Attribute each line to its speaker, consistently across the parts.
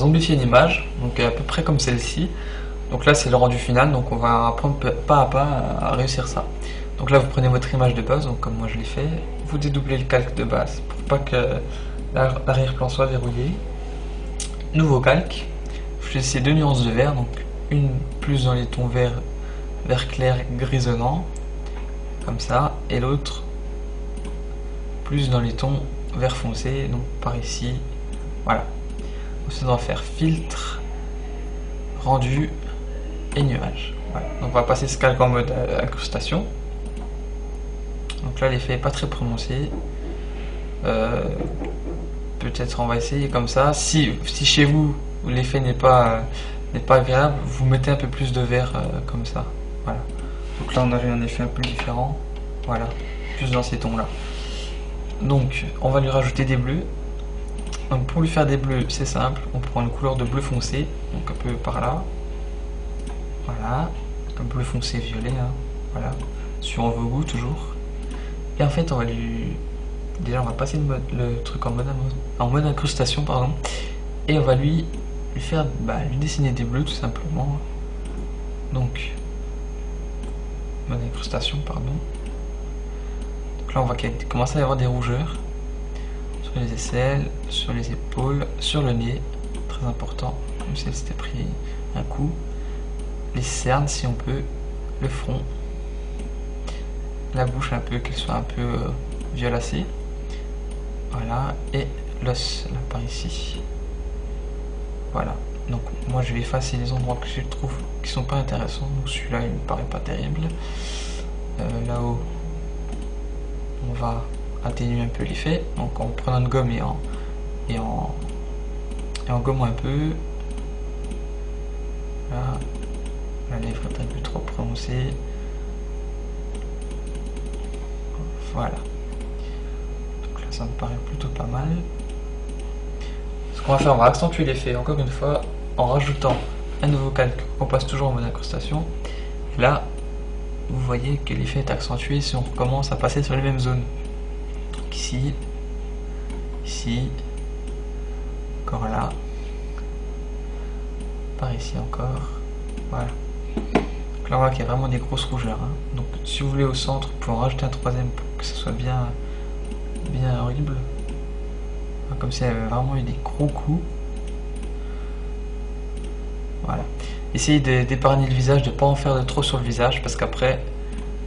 Speaker 1: zombifier une image, donc à peu près comme celle-ci. Donc là c'est le rendu final, donc on va apprendre pas à pas à réussir ça. Donc là vous prenez votre image de base, donc comme moi je l'ai fait, vous dédoublez le calque de base pour pas que l'arrière-plan soit verrouillé. Nouveau calque, vous choisissez deux nuances de vert, donc une plus dans les tons vert clair grisonnant, comme ça, et l'autre plus dans les tons vert foncé, donc par ici, voilà. Ensuite on va faire filtre, rendu et nuage. Voilà. Donc on va passer ce calque en mode incrustation. Donc là l'effet n'est pas très prononcé. Peut-être on va essayer comme ça. Si chez vous l'effet n'est pas agréable, vous mettez un peu plus de vert comme ça. Voilà. Donc là on a eu un effet un peu différent. Voilà, plus dans ces tons là. Donc on va lui rajouter des bleus. Donc pour lui faire des bleus, c'est simple, on prend une couleur de bleu foncé, donc un peu par là. Voilà, un bleu foncé violet, hein. Voilà, suivant vos goûts toujours. Et en fait on va lui... Déjà on va passer le truc en mode incrustation, pardon. Et on va lui faire lui dessiner des bleus tout simplement. Donc mode incrustation, pardon. Donc là on va commencer à y avoir des rougeurs sur les aisselles, sur les épaules, sur le nez, très important, comme si elle s'était pris un coup. Les cernes si on peut, le front, la bouche un peu, qu'elle soit un peu violacée. Voilà, et l'os là par ici. Voilà, donc moi je vais effacer les endroits que je trouve qui sont pas intéressants. Donc celui-là il me paraît pas terrible. Là-haut on va atténuer un peu l'effet, donc en prenant une gomme et en gommant un peu. Là, la lèvre est un peu trop prononcée. Voilà. Donc là ça me paraît plutôt pas mal. Ce qu'on va faire, on va accentuer l'effet encore une fois en rajoutant un nouveau calque. On passe toujours en mode incrustation. Et là, vous voyez que l'effet est accentué si on recommence à passer sur les mêmes zones. Donc ici, ici, encore là, par ici encore. Voilà. Donc là, on voit qu'il y a vraiment des grosses rougeurs, hein. Donc si vous voulez au centre, vous pouvez en rajouter un troisième pour que ce soit bien horrible. Comme si elle avait vraiment eu des gros coups. Voilà. Essayez d'épargner le visage, de ne pas en faire de trop sur le visage, parce qu'après,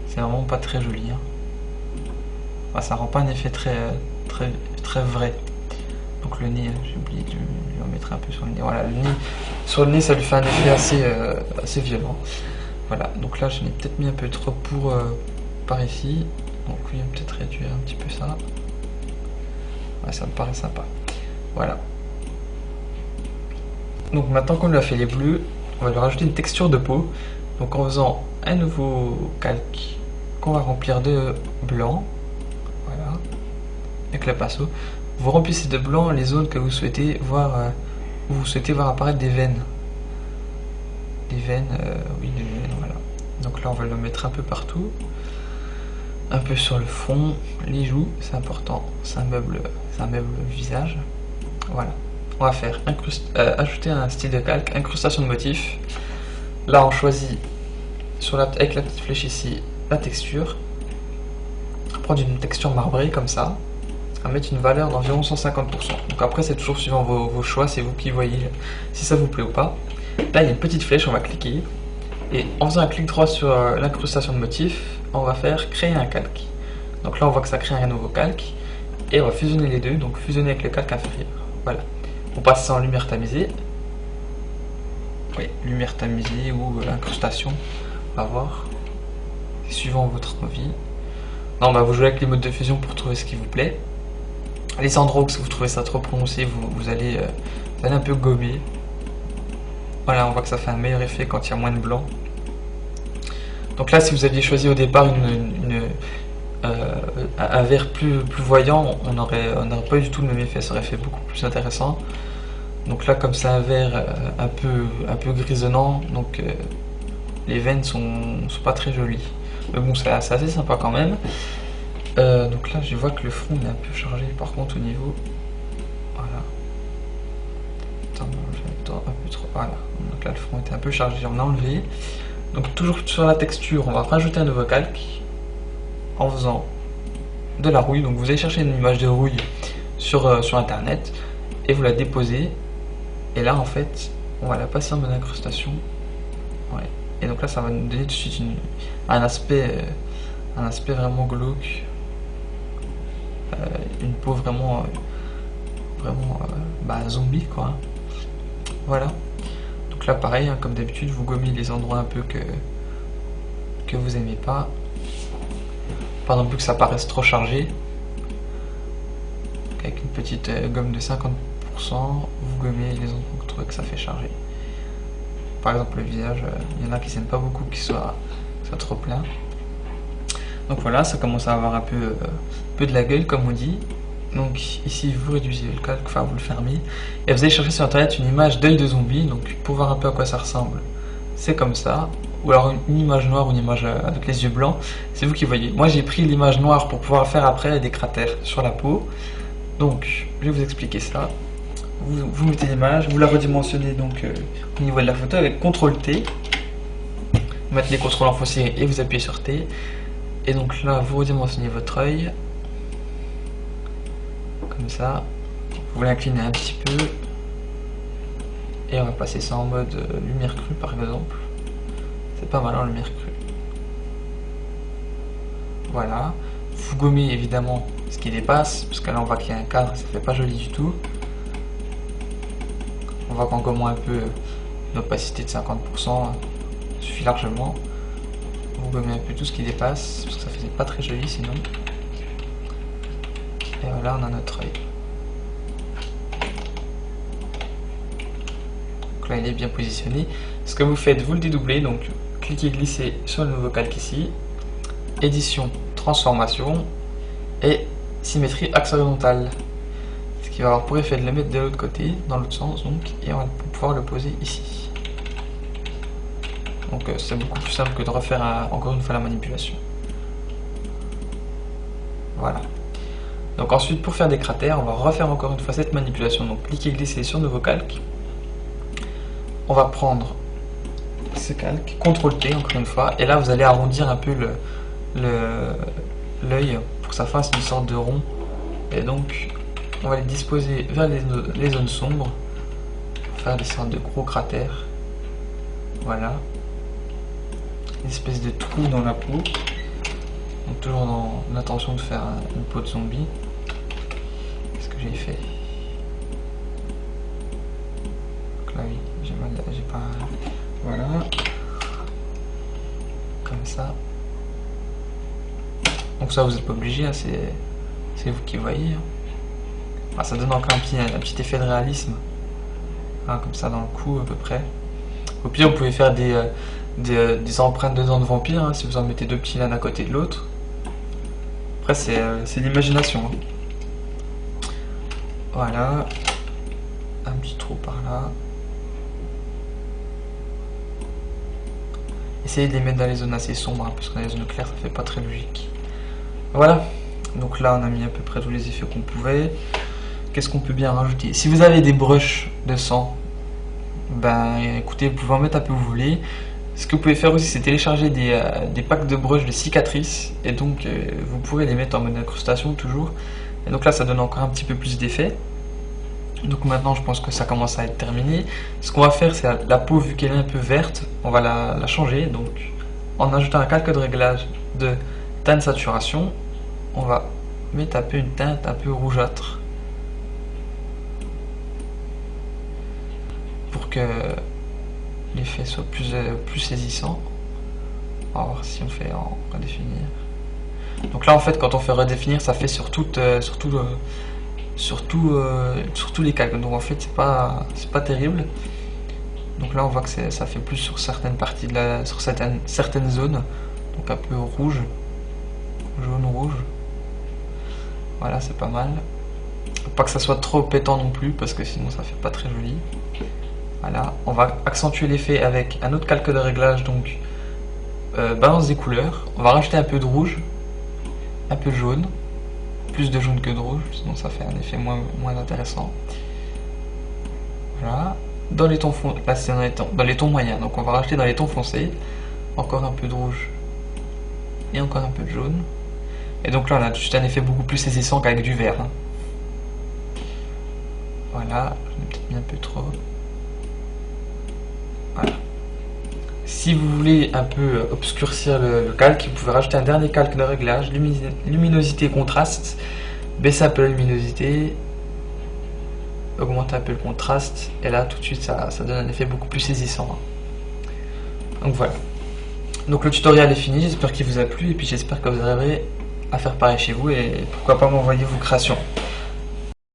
Speaker 1: c'est vraiment pas très joli, hein. Enfin, ça rend pas un effet très vrai. Donc le nez, j'ai oublié de lui en mettre un peu sur le nez. Voilà, le nez, sur le nez, ça lui fait un effet assez violent. Voilà, donc là, je l'ai peut-être mis un peu trop par ici. Donc oui, on va peut-être réduire un petit peu ça. Ouais, ça me paraît sympa. Voilà. Donc maintenant qu'on lui a fait les bleus, on va lui rajouter une texture de peau. Donc en faisant un nouveau calque qu'on va remplir de blanc. Voilà. Avec le pinceau. Vous remplissez de blanc les zones que vous souhaitez voir, où vous souhaitez voir apparaître des veines. Des veines, oui, des veines, voilà. Donc là on va le mettre un peu partout. Un peu sur le front, les joues, c'est important, c'est un meuble visage. Voilà, on va faire ajouter un style de calque, incrustation de motifs. Là on choisit avec la petite flèche ici la texture. Prendre une texture marbrée comme ça, à mettre une valeur d'environ 150%. Donc après c'est toujours suivant vos choix, c'est vous qui voyez si ça vous plaît ou pas. Là il y a une petite flèche, on va cliquer. Et en faisant un clic droit sur l'incrustation de motifs, on va faire créer un calque. Donc là on voit que ça crée un nouveau calque. Et on va fusionner les deux, donc fusionner avec le calque inférieur. Voilà. On passe ça en lumière tamisée. Oui, lumière tamisée ou incrustation. On va voir. Suivant votre envie. Non, vous jouez avec les modes de fusion pour trouver ce qui vous plaît. Les endroits où vous trouvez ça trop prononcé, vous allez un peu gommer. Voilà, on voit que ça fait un meilleur effet quand il y a moins de blanc. Donc là, si vous aviez choisi au départ un vert plus voyant, on n'aurait pas eu du tout le même effet, ça aurait fait beaucoup plus intéressant. Donc là, comme c'est un vert un peu grisonnant, donc les veines sont pas très jolies. Mais bon, c'est assez sympa quand même. Donc là, je vois que le front est un peu chargé par contre au niveau. Voilà. ça, un peu trop. Voilà, donc là le front était un peu chargé, on a enlevé. Donc toujours sur la texture, on va rajouter un nouveau calque en faisant de la rouille. Donc vous allez chercher une image de rouille sur internet et vous la déposez. Et là en fait, on va la passer en mode incrustation. Ouais. Et donc là ça va nous donner tout de suite un aspect vraiment glauque. Une peau vraiment zombie quoi. Voilà. Donc là pareil, hein, comme d'habitude, vous gommez les endroits un peu que vous aimez pas. Pas non plus que ça paraisse trop chargé. Avec une petite gomme de 50%, vous gommez les endroits que vous trouvez que ça fait charger. Par exemple le visage, il y en a qui n'aiment pas beaucoup qu'il soit trop plein. Donc voilà, ça commence à avoir un peu de la gueule comme on dit. Donc ici vous réduisez le calque, enfin vous le fermez. Et vous allez chercher sur internet une image d'œil de zombie, donc pour voir un peu à quoi ça ressemble. C'est comme ça. Ou alors une image noire ou une image avec les yeux blancs. C'est vous qui voyez. Moi j'ai pris l'image noire pour pouvoir faire après des cratères sur la peau. Donc je vais vous expliquer ça. Vous mettez l'image, vous la redimensionnez donc au niveau de la photo avec CTRL-T. Vous mettez les contrôles en foncé et vous appuyez sur T. Et donc là vous redimensionnez votre œil. Comme ça. Vous l'inclinez un petit peu. Et on va passer ça en mode lumière crue par exemple. C'est pas mal en lumière crue. Voilà. Vous gommez évidemment ce qui dépasse, parce que là on voit qu'il y a un cadre, ça fait pas joli du tout. On voit qu'en gommant un peu l'opacité de 50%, suffit largement. Vous gommez un peu tout ce qui dépasse, parce que ça faisait pas très joli sinon. Et voilà, on a notre œil. Donc là il est bien positionné. Ce que vous faites, vous le dédoublez, donc cliquez glisser sur le nouveau calque ici, édition, transformation et symétrie axe horizontal. Ce qui va avoir pour effet de le mettre de l'autre côté, dans l'autre sens donc, et on va pouvoir le poser ici. Donc c'est beaucoup plus simple que de refaire encore une fois la manipulation. Voilà. Donc ensuite pour faire des cratères, on va refaire encore une fois cette manipulation. Donc cliquez glisser sur nouveau calque. On va prendre ce calque, CTRL-T encore une fois, et là vous allez arrondir un peu l'œil pour que ça fasse une sorte de rond. Et donc on va les disposer vers les zones sombres pour faire des sortes de gros cratères. Voilà. Une espèce de trou dans la peau. Donc toujours dans l'intention de faire une peau de zombie. Qu'est-ce que j'ai fait? Donc là oui, j'ai pas... Voilà. Comme ça. Donc ça vous n'êtes pas obligé, hein, c'est vous qui voyez. Hein. Ah, ça donne encore un petit effet de réalisme. Hein, comme ça dans le cou à peu près. Au pire vous pouvez faire des empreintes de dents de vampire, hein, si vous en mettez deux petits l'un à côté de l'autre. Après c'est l'imagination. Hein. Voilà. Un petit trou par là. Essayez de les mettre dans les zones assez sombres, hein, parce que dans les zones claires ça fait pas très logique. Voilà, donc là on a mis à peu près tous les effets qu'on pouvait. Qu'est-ce qu'on peut bien rajouter? Si vous avez des brushes de sang, ben écoutez, vous pouvez en mettre un peu où vous voulez. Ce que vous pouvez faire aussi, c'est télécharger des packs de brushes de cicatrices, et donc vous pourrez les mettre en mode incrustation toujours. Et donc là ça donne encore un petit peu plus d'effet. Donc maintenant je pense que ça commence à être terminé. Ce qu'on va faire, c'est la peau, vu qu'elle est un peu verte, on va la changer. Donc en ajoutant un calque de réglage de teinte saturation, on va mettre un peu une teinte un peu rougeâtre pour que l'effet soit plus saisissant. On va voir si on fait en redéfinir. Donc là en fait quand on fait redéfinir, ça fait sur tous les calques, donc en fait c'est pas terrible. Donc là on voit que ça fait plus sur certaines parties sur certaines zones, donc un peu rouge, jaune rouge. Voilà, c'est pas mal. Faut pas que ça soit trop pétant non plus, parce que sinon ça fait pas très joli. Voilà, on va accentuer l'effet avec un autre calque de réglage, donc balance des couleurs. On va rajouter un peu de rouge, un peu de jaune. Plus de jaune que de rouge, sinon ça fait un effet moins intéressant. Voilà. Dans les tons foncés, là c'est dans les tons moyens, donc on va rajouter dans les tons foncés. Encore un peu de rouge et encore un peu de jaune. Et donc là on a juste un effet beaucoup plus saisissant qu'avec du vert. Hein. Voilà, j'en ai peut-être mis un peu trop. Voilà. Si vous voulez un peu obscurcir le calque, vous pouvez rajouter un dernier calque de réglage, luminosité et contraste, baisser un peu la luminosité, augmenter un peu le contraste, et là tout de suite ça donne un effet beaucoup plus saisissant. Donc voilà. Donc le tutoriel est fini, j'espère qu'il vous a plu, et puis j'espère que vous arriverez à faire pareil chez vous, et pourquoi pas m'envoyer vos créations.